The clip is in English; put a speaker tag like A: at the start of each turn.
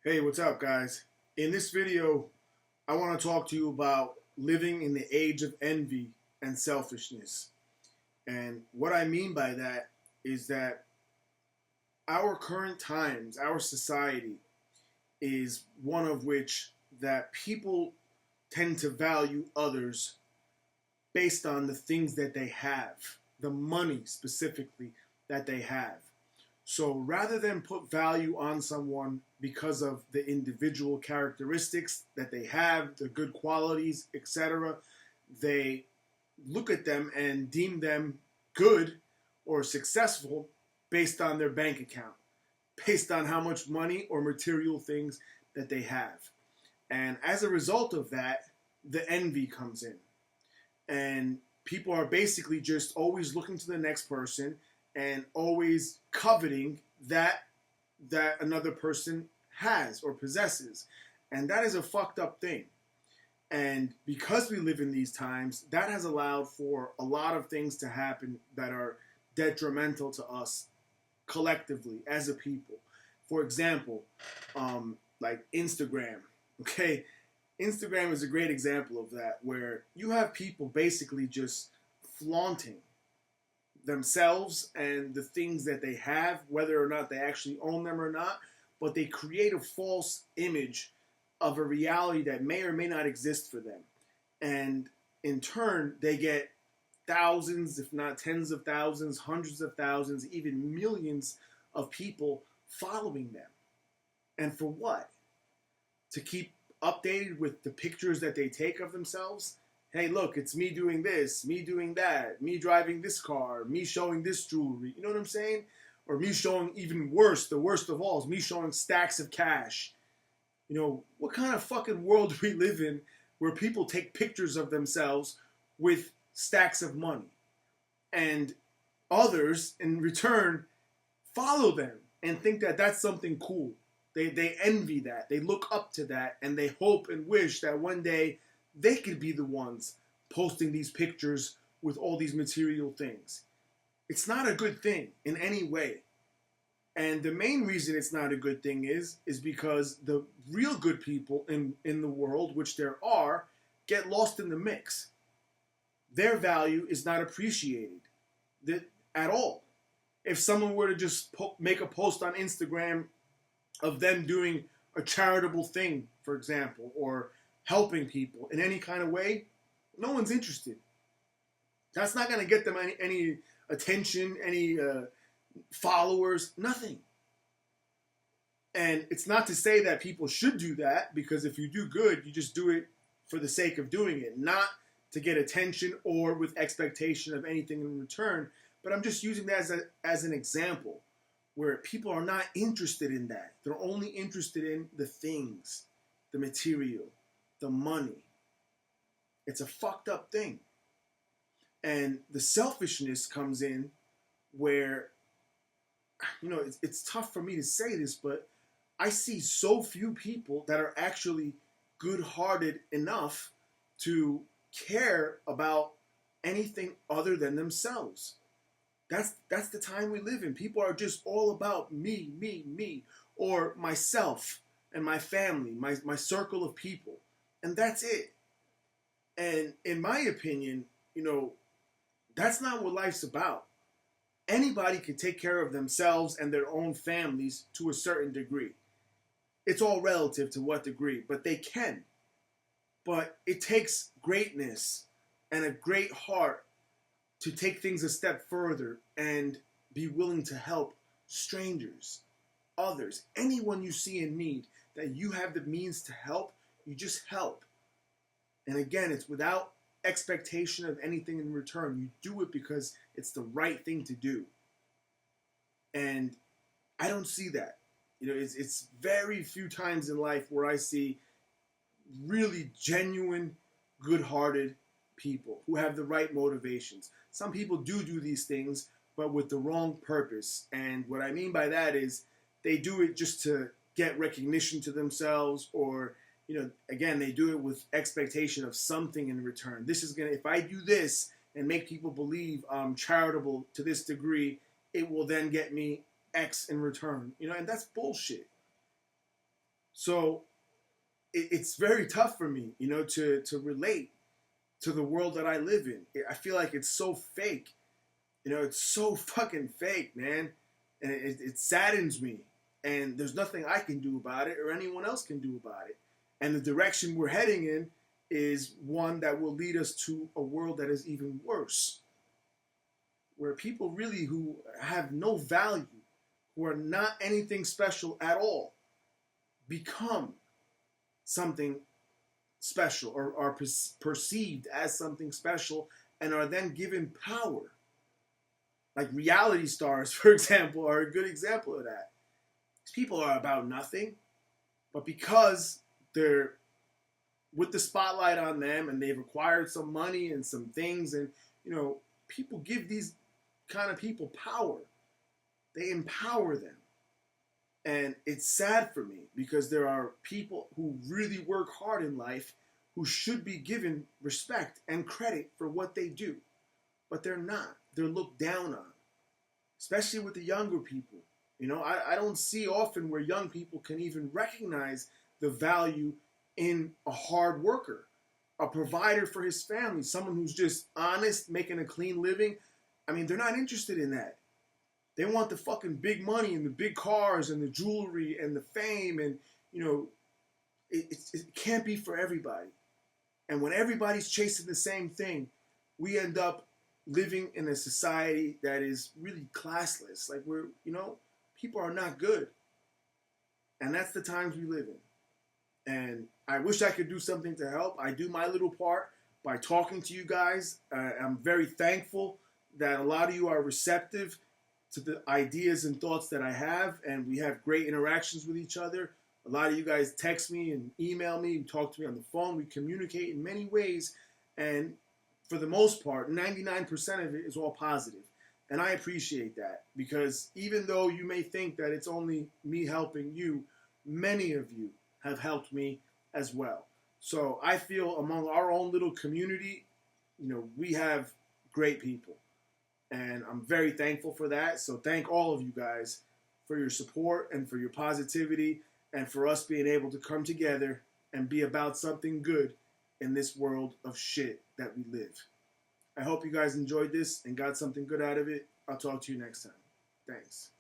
A: Hey, what's up, guys? In this video, I want to talk to you about living in the age of envy and selfishness. And what I mean by that is that our current times, our society, is one of which that people tend to value others based on the things that they have, the money specifically that they have. So rather than put value on someone because of the individual characteristics that they have, the good qualities, etc., they look at them and deem them good or successful based on their bank account, based on how much money or material things that they have. And as a result of that, the envy comes in. And people are basically just always looking to the next person and always coveting that another person has or possesses. And that is a fucked up thing. And because we live in these times, that has allowed for a lot of things to happen that are detrimental to us collectively as a people. For example, like Instagram. Okay, Instagram is a great example of that, where you have people basically just flaunting themselves and the things that they have, whether or not they actually own them or not, but they create a false image of a reality that may or may not exist for them. And in turn, they get thousands, if not tens of thousands, hundreds of thousands, even millions of people following them. And for what? To keep updated with the pictures that they take of themselves? Hey, look, it's me doing this, me doing that, me driving this car, me showing this jewelry. You know what I'm saying? Or me showing even worse, the worst of all, is me showing stacks of cash. You know, what kind of fucking world do we live in where people take pictures of themselves with stacks of money? And others, in return, follow them and think that that's something cool. They envy that. They look up to that. And they hope and wish that one day they could be the ones posting these pictures with all these material things. It's not a good thing in any way. And the main reason it's not a good thing is because the real good people in the world, which there are, get lost in the mix. Their value is not appreciated at all. If someone were to just make a post on Instagram of them doing a charitable thing, for example, or helping people in any kind of way, no one's interested. That's not going to get them any attention, any followers, nothing. And it's not to say that people should do that, because if you do good, you just do it for the sake of doing it, not to get attention or with expectation of anything in return. But I'm just using that as an example where people are not interested in that. They're only interested in the things, the material, the money. It's a fucked up thing. And the selfishness comes in where, you know, it's tough for me to say this, but I see so few people that are actually good-hearted enough to care about anything other than themselves. That's the time we live in. People are just all about me, me, me, or myself and my family, my circle of people. And that's it. And in my opinion, you know, that's not what life's about. Anybody can take care of themselves and their own families to a certain degree. It's all relative to what degree, but they can. But it takes greatness and a great heart to take things a step further and be willing to help strangers, others, anyone you see in need that you have the means to help, you just help. And again, it's without expectation of anything in return. You do it because it's the right thing to do. And I don't see that. You know, it's very few times in life where I see really genuine, good-hearted people who have the right motivations. Some people do these things, but with the wrong purpose. And what I mean by that is they do it just to get recognition to themselves, or, you know, again, they do it with expectation of something in return. This is if I do this and make people believe I'm charitable to this degree, it will then get me X in return. You know, and that's bullshit. So it's very tough for me, you know, to relate to the world that I live in. I feel like it's so fake. You know, it's so fucking fake, man. And it saddens me. And there's nothing I can do about it or anyone else can do about it. And the direction we're heading in is one that will lead us to a world that is even worse. Where people really who have no value, who are not anything special at all, become something special or are perceived as something special and are then given power. Like reality stars, for example, are a good example of that. These people are about nothing, but because they're with the spotlight on them and they've acquired some money and some things, and you know, people give these kind of people power. They empower them. And it's sad for me because there are people who really work hard in life who should be given respect and credit for what they do. But they're not. They're looked down on, especially with the younger people. You know, I don't see often where young people can even recognize the value in a hard worker, a provider for his family, someone who's just honest, making a clean living. I mean, they're not interested in that. They want the fucking big money and the big cars and the jewelry and the fame, and you know, it can't be for everybody. And when everybody's chasing the same thing, we end up living in a society that is really classless. Like we're, you know, people are not good. And that's the times we live in. And I wish I could do something to help. I do my little part by talking to you guys. I'm very thankful that a lot of you are receptive to the ideas and thoughts that I have, and we have great interactions with each other. A lot of you guys text me and email me, talk to me on the phone. We communicate in many ways, and for the most part, 99% of it is all positive. And I appreciate that, because even though you may think that it's only me helping you, many of you have helped me as well. So I feel among our own little community, you know, we have great people. And I'm very thankful for that. So thank all of you guys for your support and for your positivity and for us being able to come together and be about something good in this world of shit that we live. I hope you guys enjoyed this and got something good out of it. I'll talk to you next time. Thanks.